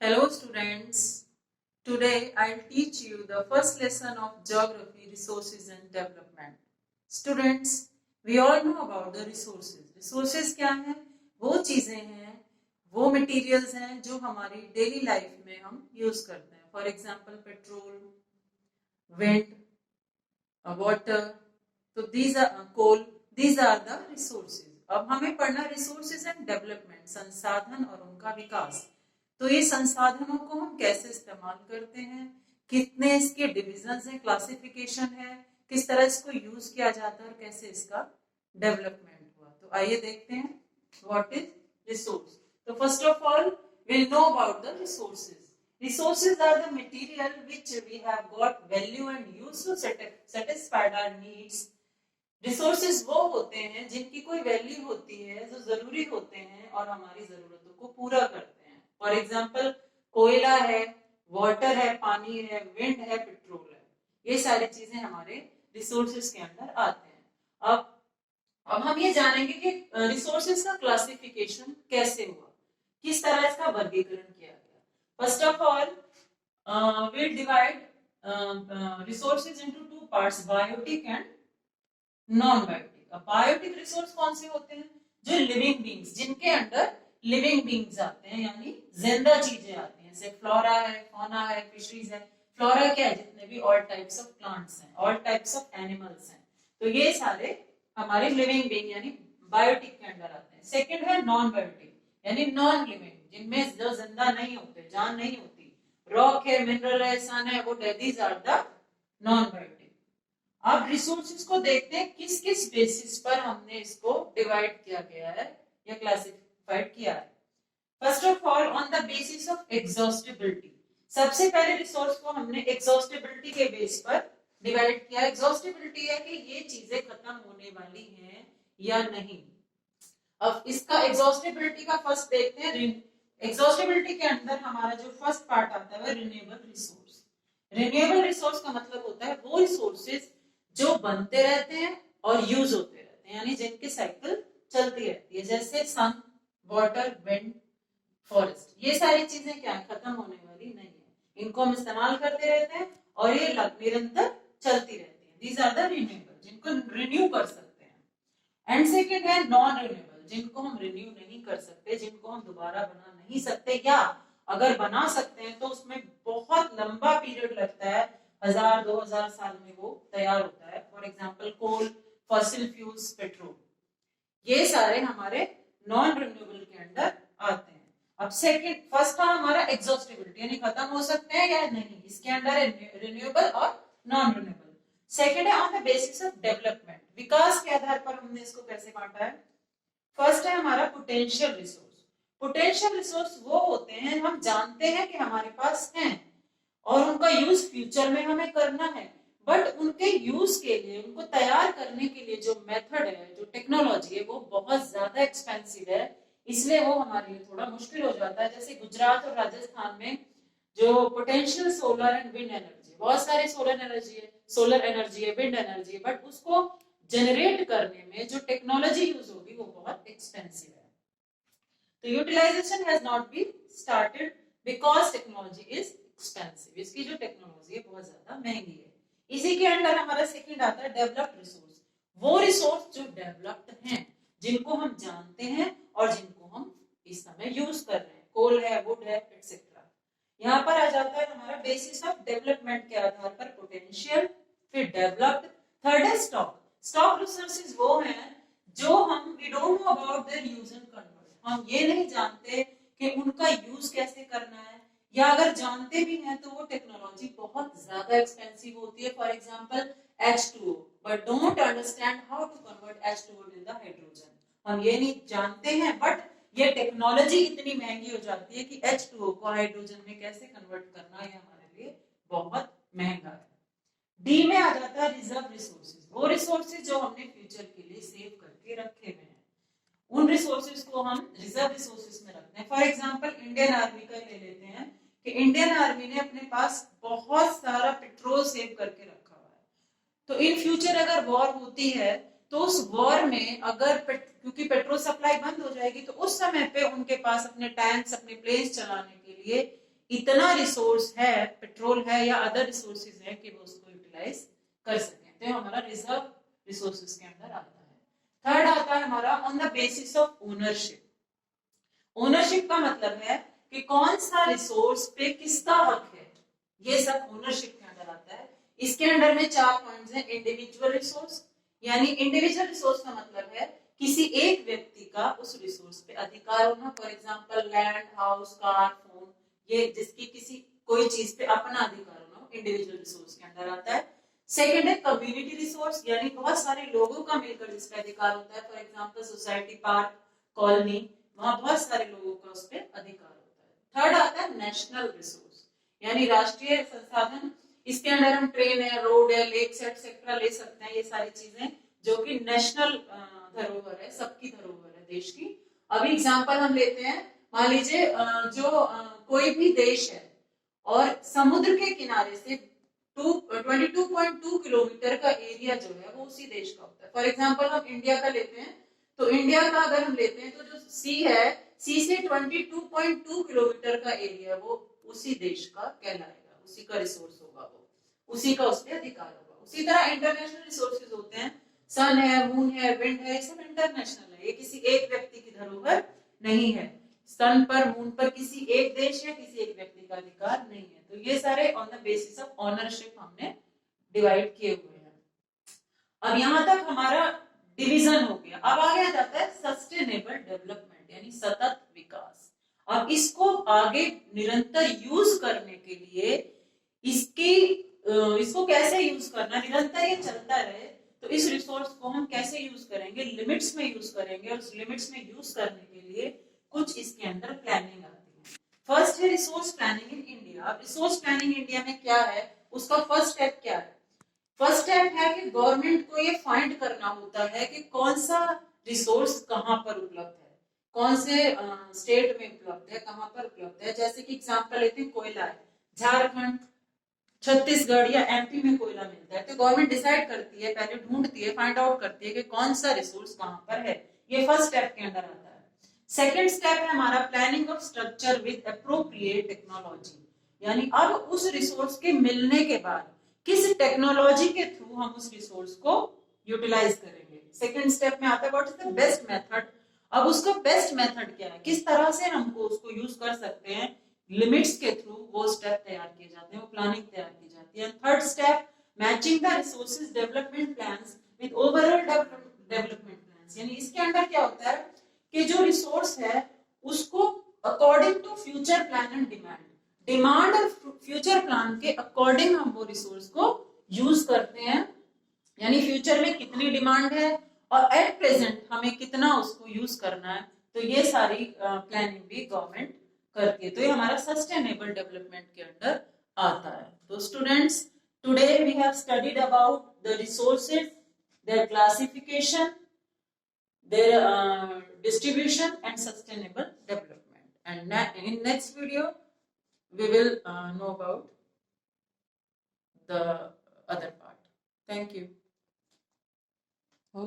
Hello students, today I'll teach you the first lesson of Geography, Resources and Development. Students, we all know about the resources. Resources क्या हैं? वो चीजें हैं, वो materials हैं जो हमारी daily life में हम use करते हैं. For example, petrol, wind, water. So these are coal. These are the resources. अब हमें पढ़ना resources and development, संसाधन और उनका विकास. तो ये संसाधनों को हम कैसे इस्तेमाल करते हैं, कितने इसके डिविजन्स हैं, क्लासिफिकेशन है, किस तरह इसको यूज किया जाता है और कैसे इसका डेवलपमेंट हुआ. तो आइए देखते हैं व्हाट इज रिसोर्स. तो first of all we'll know about the resources. Resources are the material which we have got value and use to satisfy our needs. Resources वो होते हैं जिनकी कोई वैल्यू होती है, जो जरूरी होते हैं और हमारी जरूरतों को पूरा करते हैं. फॉर एग्जाम्पल कोयला है, वाटर है, पानी है, विंड है, पेट्रोल है. ये सारी चीजें हमारे रिसोर्सेज के अंदर आते हैं. अब हम ये जानेंगे कि रिसोर्सेज का क्लासिफिकेशन कैसे हुआ, किस तरह इसका वर्गीकरण किया गया. First of all we'll divide resources into two parts, biotic and non biotic. अब बायोटिक रिसोर्स कौन से होते हैं? जो लिविंग बींग्स, जिनके अंडर लिविंग बींग्स आते हैं, यानी जिंदा चीजें आती हैं, जैसे फ्लोरा है, फौना है, फिशरीज है. फ्लोरा क्या है? जितने भी ऑल टाइप्स ऑफ प्लांट्स हैं, ऑल टाइप्स ऑफ एनिमल्स हैं. तो ये सारे हमारे लिविंग बींग यानी बायोटिक के अंडर आते हैं. सेकेंड है नॉन बायोटिक यानी नॉन लिविंग, जिनमें जो जिंदा नहीं होते, जान नहीं होती. रॉक है, मिनरल है, सन है, वो these are the non biotic. अब रिसोर्सेज को देखते हैं किस किस बेसिस पर हमने इसको डिवाइड किया गया है या क्लासिफाइड किया है. First of all on the basis of exhaustibility. सबसे पहले रिसोर्स को हमने एग्जॉस्टिबिलिटी के बेस पर डिवाइड किया. एग्जॉस्टिबिलिटी है कि ये चीजें खत्म होने वाली हैं या नहीं. अब इसका एग्जॉस्टिबिलिटी का फर्स्ट देखते हैं. एग्जॉस्टिबिलिटी के अंदर हमारा जो फर्स्ट पार्ट आता है वो रिन्यूएबल रिसोर्स. रिन्यूएबल रिसोर्स का मतलब होता है वो रिसोर्सेज जो बनते रहते हैं और यूज होते रहते हैं, यानी जिनकी साइकिल चलती रहती है, जैसे सन, वाटर, विंड, फॉरेस्ट. ये सारी चीजें क्या खत्म होने वाली नहीं है, इनको हम इस्तेमाल करते रहते हैं और ये निरंतर चलती रहती है. दीज आर द रिन्यूएबल, जिनको रिन्यू कर सकते हैं. एंड सेकेंड है नॉन रिन्यूएबल, जिनको हम रिन्यू नहीं कर सकते, जिनको हम दोबारा बना नहीं सकते, या अगर बना सकते हैं तो उसमें बहुत लंबा पीरियड लगता है, 1000-2000 साल में वो तैयार होता है. For example coal, fossil fuels, petrol, ये सारे हमारे नॉन रिन्यूएबल के अंडर आते हैं. अब सेकंड, फर्स्ट था हमारा एग्जॉस्टिबिलिटी यानी खत्म हो सकते हैं या नहीं, इसके अंडर है रिन्यूएबल और नॉन रिन्यूएबल. सेकंड है on the basis of development, विकास के आधार पर हमने इसको कैसे बांटा है. फर्स्ट है हमारा पोटेंशियल रिसोर्स. पोटेंशियल रिसोर्स वो होते हैं हम जानते हैं कि हमारे पास हैं और उनका यूज फ्यूचर में हमें करना है, बट उनके यूज के लिए, उनको तैयार करने के लिए जो मेथड है, जो टेक्नोलॉजी है, वो बहुत ज्यादा एक्सपेंसिव है, इसलिए वो हमारे लिए थोड़ा मुश्किल हो जाता है. जैसे गुजरात और राजस्थान में जो potential solar and wind energy, बहुत सारे सोलर एनर्जी है, विंड एनर्जी है, बट उसको जनरेट करने में जो टेक्नोलॉजी यूज होगी वो बहुत एक्सपेंसिव है. तो utilisation has not been started because technology is expensive. इसकी जो टेक्नोलॉजी है बहुत ज्यादा महंगी है. इसी के अंदर हमारा सेकंड आता है डेवलप्ड रिसोर्स. वो रिसोर्स जो डेवलप्ड हैं, जिनको हम जानते हैं और जिनको हम इस समय यूज कर रहे हैं. कोल है, वुड है, एटसेट्रा. यहाँ पर आ जाता है हमारा बेसिस ऑफ डेवलपमेंट के आधार पर पोटेंशियल, फिर डेवलप्ड. थर्ड है स्टॉक. स्टॉक रिसोर्सेज वो हैं जो हम we don't know about their use and convert. हम ये नहीं जानते कि उनका यूज कैसे करना है, या अगर जानते भी हैं तो वो टेक्नोलॉजी बहुत ज्यादा एक्सपेंसिव होती है. For example H2O, but don't understand how to convert H2O to the hydrogen. हम ये नहीं जानते हैं, बट ये टेक्नोलॉजी इतनी महंगी हो जाती है कि H2O को हाइड्रोजन में कैसे कन्वर्ट करना है हमारे लिए बहुत महंगा है. डी में आ जाता है रिजर्व रिसोर्सेज. वो रिसोर्सेज जो हमने फ्यूचर के लिए सेव करके रखे हुए हैं, उन रिसोर्सेज को हम रिजर्व रिसोर्सेज में रखते हैं. फॉर एग्जांपल इंडियन आर्मी का ले लेते हैं कि इंडियन आर्मी ने अपने पास बहुत सारा पेट्रोल सेव करके रखा हुआ है. तो इन फ्यूचर अगर वॉर होती है तो उस वॉर में अगर क्योंकि पेट्रोल सप्लाई बंद हो जाएगी, तो उस समय पे उनके पास अपने टैंक्स, अपने प्लेन्स चलाने के लिए इतना रिसोर्स है, पेट्रोल है या अदर रिसोर्सेज है कि वो उसको यूटिलाइज कर सकें। तो हमारा रिजर्व रिसोर्सेज के अंदर आता है। थर्ड आता है हमारा on the basis of ownership. Ownership का मतलब है कि कौन सा रिसोर्स पे किसका हक है, ये सब ओनरशिप के अंदर आता है। इसके अंडर में 4 पॉइंट्स हैं। इंडिविजुअल रिसोर्स, यानी इंडिविजुअल रिसोर्स का मतलब है किसी एक व्यक्ति का उस रिसोर्स पे अधिकार होना। For example land, house, car, phone, ये जिसकी किसी कोई चीज पे अपना अधिकार होना, इंडिविजुअल रिसोर्स के अंदर आता है। सेकेंड है कम्युनिटी रिसोर्स, यानी बहुत सारे लोगों का मिलकर जिस पे अधिकार होता है। For example society, park, colony, वहां बहुत सारे लोगों का उस पर अधिकार होता है। थर्ड आता है नेशनल रिसोर्स, यानी राष्ट्रीय संसाधन। इसके अंदर हम ट्रेन है, रोड है, लेक्स एक्सेट्रा ले सकते हैं। ये सारी चीजें जो कि नेशनल धरोहर है, सबकी धरोहर है देश की। अभी एग्जांपल हम लेते हैं, मान लीजिए कोई भी देश है और समुद्र के किनारे से 22.2 किलोमीटर का एरिया जो है वो उसी देश का होता है। फॉर एग्जांपल हम इंडिया का लेते हैं, तो इंडिया का अगर हम लेते हैं तो जो सी है, सी से 22.2 किलोमीटर का एरिया वो उसी देश का कहलाएगा, उसी का रिसोर्स होगा, वो उसी का उस पर अधिकार होगा। उसी तरह इंटरनेशनल रिसोर्सेज होते हैं, सन है, मून है, विंड है, ये सब इंटरनेशनल है, ये किसी एक व्यक्ति की धरोहर नहीं है। सन पर, मून पर किसी एक देश या किसी एक व्यक्ति का अधिकार नहीं है। तो ये सारे on the basis of ownership हमने डिवाइड किए हुए हैं। अब यहां तक हमारा डिवीजन हो गया। अब आगे जाता है सस्टेनेबल डेवलपमेंट, यानी सतत विकास। अब इसको आगे निरंतर यूज करने के लिए इसको कैसे यूज करना, निरंतर ये चलता रहे, तो इस रिसोर्स को हम कैसे यूज करेंगे, लिमिट्स में यूज करेंगे। और उस लिमिट्स में यूज करने के लिए कुछ इसके अंदर प्लानिंग आती है। फर्स्ट है रिसोर्स प्लानिंग इन इंडिया। अब रिसोर्स प्लानिंग इंडिया में क्या है, उसका फर्स्ट स्टेप क्या है? फर्स्ट स्टेप है कि गवर्नमेंट को ये फाइंड करना होता है कि कौन सा रिसोर्स कहां पर उपलब्ध है, कौन से स्टेट में उपलब्ध है, कहां पर उपलब्ध है। जैसे कि एग्जांपल लेते हैं, कोयला है, झारखंड, छत्तीसगढ़ या एमपी में कोयला मिलता है, तो गवर्नमेंट डिसाइड करती है, पहले ढूंढती है, फाइंड आउट करती है कि कौन सा रिसोर्स कहां पर है। ये फर्स्ट स्टेप के अंदर आता है। सेकेंड स्टेप है हमारा planning of structure with appropriate technology, यानी अब उस रिसोर्स के मिलने के बाद किस टेक्नोलॉजी के थ्रू हम उस रिसोर्स को यूटिलाइज करेंगे। सेकेंड स्टेप में आता है what is the best method. अब उसका बेस्ट मेथड क्या है, किस तरह से हमको उसको यूज कर सकते हैं, लिमिट्स के थ्रू वो स्टेप तैयार किए जाते हैं, वो प्लानिंग तैयार की जाती है। Third step matching the resources development plans with overall development plans, यानी इसके अंदर क्या होता है कि जो रिसोर्स है उसको according to future plan and demand और फ्यूचर प्लान के अकॉर्डिंग हम वो रिसोर्स को यूज करते हैं। यानी फ्यूचर में कितनी डिमांड है और एट प्रेजेंट हमें कितना उसको यूज करना है, तो ये सारी प्लानिंग भी गवर्नमेंट करती है। तो ये हमारा सस्टेनेबल डेवलपमेंट के अंडर आता है। तो students, today we have studied about the resources, their classification, their distribution and sustainable development. And in next video we will know about the other part. Thank you.